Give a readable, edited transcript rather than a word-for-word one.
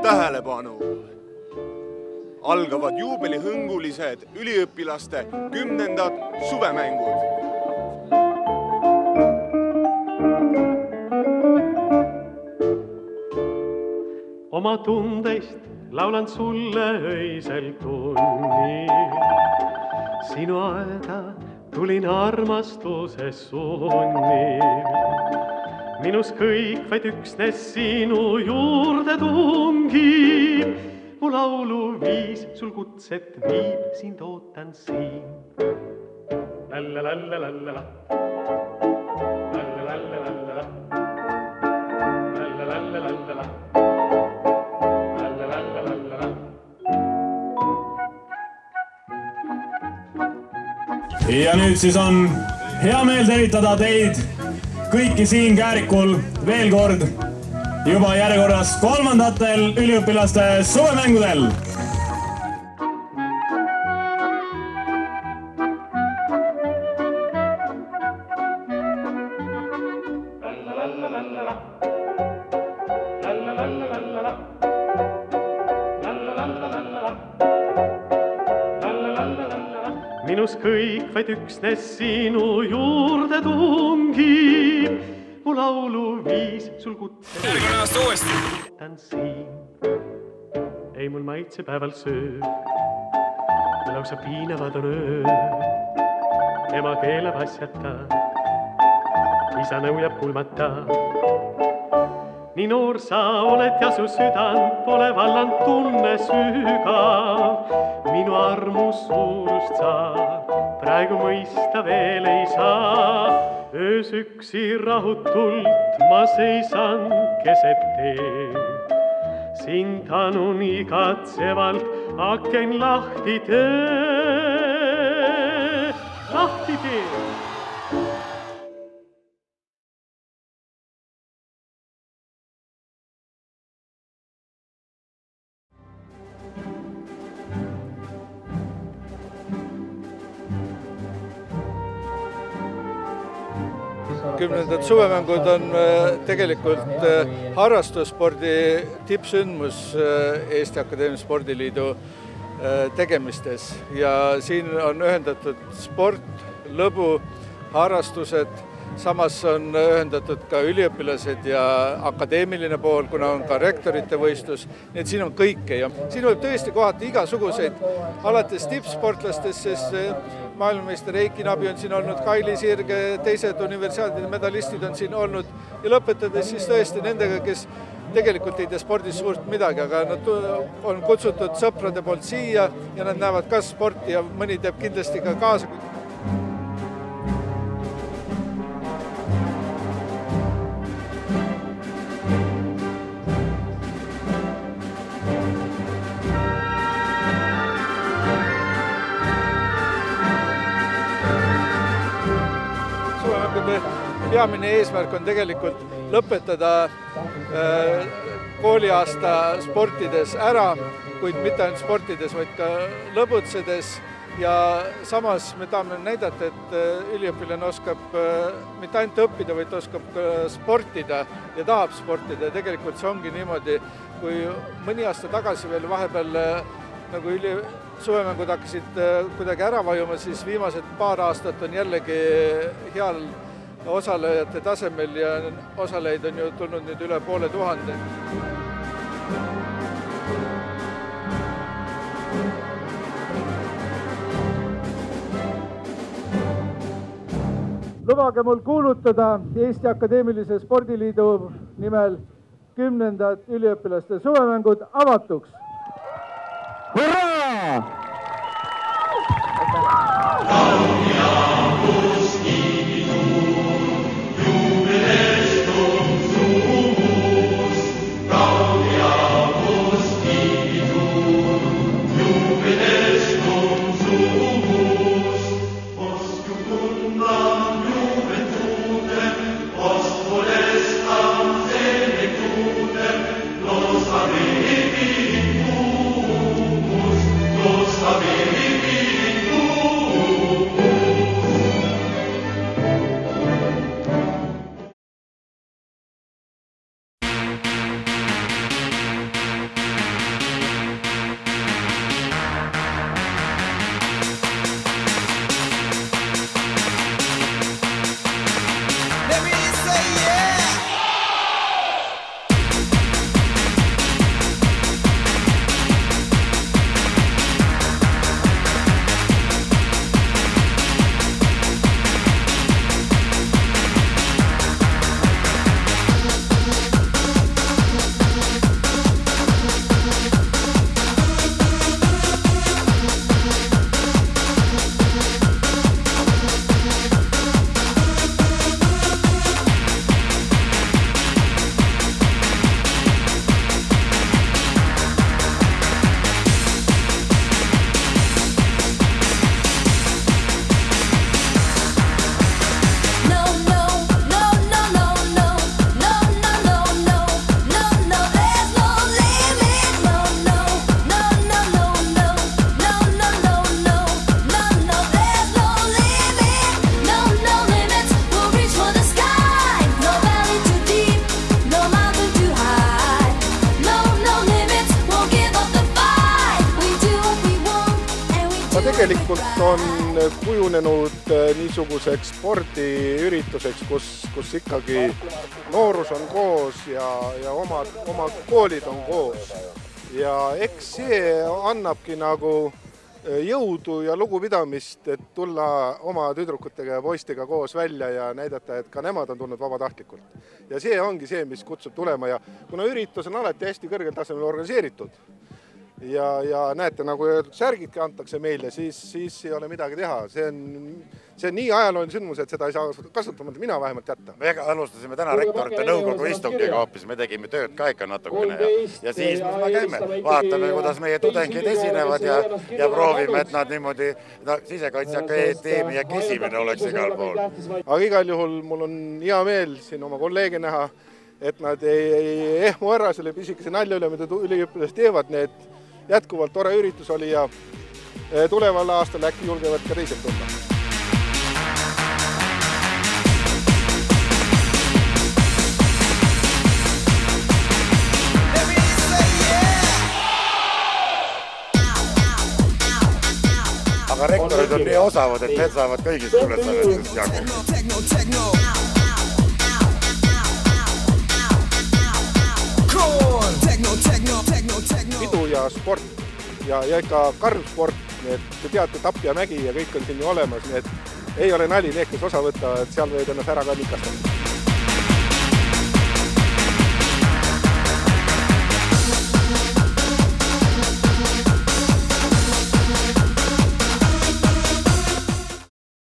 Tähelepanu! Algavad juubelihõngulised üliõpilaste 10. suvemängud. Oma tundeist laulan sulle öisel tunnil. Sinu aeda tulin armastuse sunnil. Minus kõik vaid üksnes sinu juurde tungib. Mu laulu viis sul kutset viib, sind ootan siin. Lalalalalalala. Lalalalalalala. Lalalalalalala. Ja nüüd siis on hea meel tervitada teid kõiki siin Käärikul veel kord juba järjekorras 3. üliõpilaste suvemängudel. Minus kõik vaid üksnes sinu juurde tungib. Mu laulu viis sul kutse. Järgmine aasta uuesti. Siin. Ei mul maitse päeval sööb. Lausa piinavad on öö. Ema keelab asjata. Isa nõujab kulmata. Nii noor sa oled ja su südant pole valland tunne sügav. Minu armus suurust sa praegu mõista veel ei saa. Öös üksi rahutult ma seisan keset teed. Sind anun igatsevalt aken lahti tee. Lahti tee. Kümnendad suvemängud on tegelikult harrastusspordi tippsündmus Eesti Akadeemilise Spordiliidu tegemistes ja siin on ühendatud sport, lõbu, harrastused, samas on ühendatud ka üliõpilased ja akadeemiline pool, kuna on ka rektorite võistlus, nii et siin on kõike ja siin võib tõesti kohata igasuguseid, alates tippsportlastest, sest maailmameister Eiki Nabi on siin olnud, Kaili Sirge, teised universiaadide medalistid on siin olnud ja lõpetades siis tõesti nendega, kes tegelikult ei tee spordis suurt midagi, aga nad on kutsutud sõprade poolt siia ja nad näevad ka sporti ja mõni teeb kindlasti ka kaasa. Peamine eesmärk on tegelikult lõpetada kooliaasta sportides ära, kuid mitte ainult sportides, vaid ka lõbutsedes ja samas me tahame näidata, et üliõpilane oskab mitte ainult õppida, vaid oskab ka sportida ja tahab sportida ja tegelikult see ongi niimoodi, kui mõni aasta tagasi veel vahepeal nagu suvemängud hakkasid kuidagi ära vajuma, siis viimased paar aastat on jällegi heal osalejate tasemel ja osalejaid on ju tulnud nüüd üle 500. Lubage mul kuulutada Eesti Akadeemilise Spordiliidu nimel 10. üliõpilaste suvemängud avatuks. Hurraa! Los tegelikult on kujunenud niisuguseks spordiürituseks, kus ikkagi noorus on koos ja oma koolid on koos. Ja eks see annabki nagu jõudu ja lugupidamist, et tulla oma tüdrukutega ja poistega koos välja ja näidata, et ka nemad on tulnud vabatahtlikult. Ja see ongi see, mis kutsub tulema ja kuna üritus on alati hästi kõrgel tasemel organiseeritud ja näete, nagu särgidki antakse meile, siis ei ole midagi teha. See on nii ajalooline sündmus, et seda ei saa kasutamata mina vähemalt jätta. Me alustasime täna rektorite nõukogu istungiga hoopis, me tegime tööd ka ikka natukene ja siis me käime, vaatame, kuidas meie tudengid esinevad ja proovime, et nad niimoodi Sisekaitseakadeemia esimene oleks igal pool. Aga igal juhul mul on hea meel siin oma kolleege näha, et nad ei ehmu ära selle pisikese nalja üle, mida üliõpilased teevad. Need jätkuvalt tore üritus oli ja tuleval aastal äkki julgevad ka teised tulla. Aga rektorid on nii osavad, et need saavad kõigist ülesannetest jagu. Pidu ja sport ja ikka karm sport, te teate Tapja mägi ja kõik on siin ju olemas, nii et ei ole nali, need, kes osa võtavad, seal võid ennast ära ka nikastada.